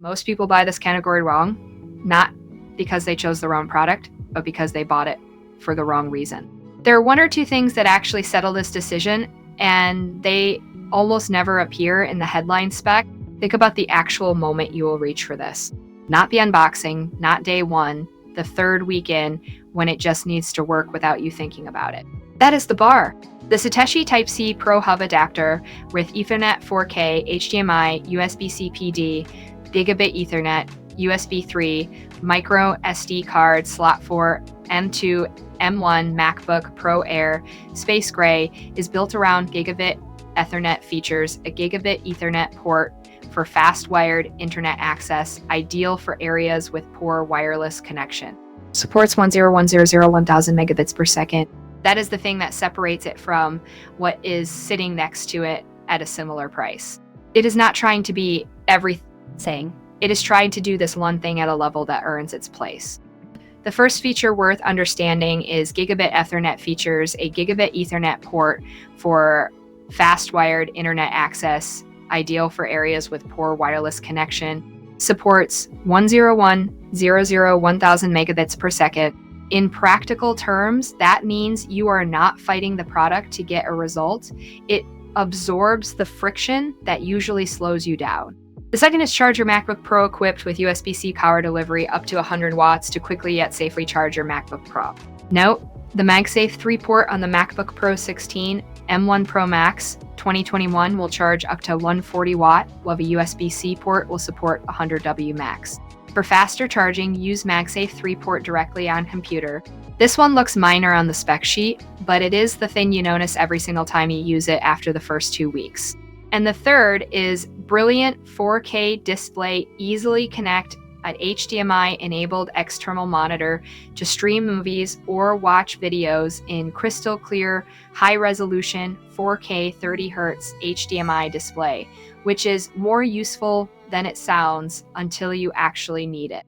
Most people buy this category wrong, not because they chose the wrong product, but because they bought it for the wrong reason. There are one or two things that actually settle this decision, and they almost never appear in the headline spec. Think about the actual moment you will reach for this. Not the unboxing, not day one, the third week in, when it just needs to work without you thinking about it. That is the bar. The Satechi Type-C Pro Hub adapter with Ethernet 4K, HDMI, USB-C PD, Gigabit Ethernet, USB 3, micro SD card, slot 4, M2, M1 MacBook Pro Air, Space Gray, is built around Gigabit Ethernet features, a Gigabit Ethernet port for fast wired internet access, ideal for areas with poor wireless connection. Supports 10,000 megabits per second. That is the thing that separates it from what is sitting next to it at a similar price. It is not trying to be everything. It is trying to do this one thing at a level that earns its place. The first feature worth understanding is Gigabit Ethernet features a Gigabit Ethernet port for fast wired internet access, ideal for areas with poor wireless connection. Supports 10,000 megabits per second. In practical terms, that means you are not fighting the product to get a result. It absorbs the friction that usually slows you down. The second is charge your MacBook Pro equipped with USB-C power delivery up to 100 watts to quickly yet safely charge your MacBook Pro. Note, the MagSafe 3 port on the MacBook Pro 16 M1 Pro Max 2021 will charge up to 140 watt, while the USB-C port will support 100W max. For faster charging, use MagSafe 3 port directly on computer. This one looks minor on the spec sheet, but it is the thing you notice every single time you use it after the first 2 weeks. And the third is brilliant 4K display, easily connect an HDMI-enabled external monitor to stream movies or watch videos in crystal clear, high-resolution 4K 30Hz HDMI display, which is more useful than it sounds until you actually need it.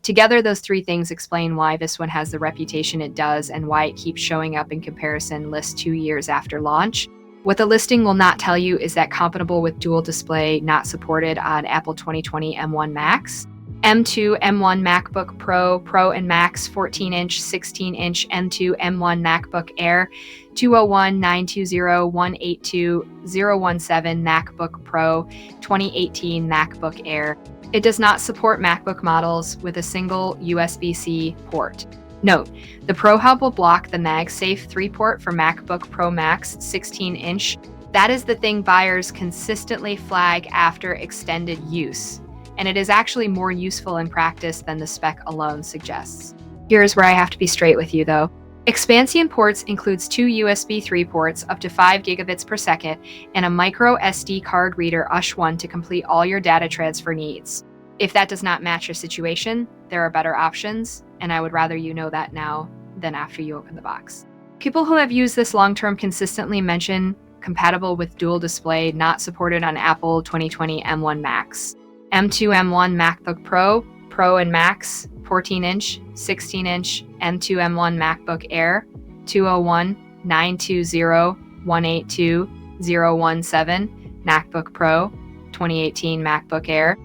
Together, those three things explain why this one has the reputation it does and why it keeps showing up in comparison lists 2 years after launch. What the listing will not tell you is that compatible with dual display, not supported on Apple 2020 M1 Max, M2, M1 MacBook Pro, Pro and Max 14-inch, 16-inch M2, M1 MacBook Air, 201-920-182-017 MacBook Pro, 2018 MacBook Air. It does not support MacBook models with a single USB-C port. Note, the Pro Hub will block the MagSafe 3 port for MacBook Pro Max 16-inch. That is the thing buyers consistently flag after extended use, and it is actually more useful in practice than the spec alone suggests. Here's where I have to be straight with you though. Expansion ports includes 2 USB 3 ports up to 5 gigabits per second and a micro SD card reader USH-I to complete all your data transfer needs. If that does not match your situation, there are better options, and I would rather you know that now than after you open the box. People who have used this long-term consistently mention compatible with dual display, not supported on Apple 2020 M1 Max. M2 M1 MacBook Pro, Pro and Max, 14-inch, 16-inch, M2 M1 MacBook Air, 201-920-182-017 MacBook Pro, 2018 MacBook Air.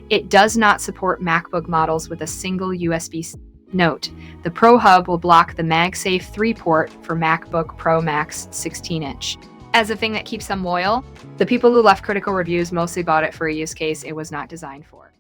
It does not support MacBook models with a single USB. Note, the Pro Hub will block the MagSafe 3 port for MacBook Pro Max 16-inch. As a thing that keeps them loyal, the people who left critical reviews mostly bought it for a use case it was not designed for.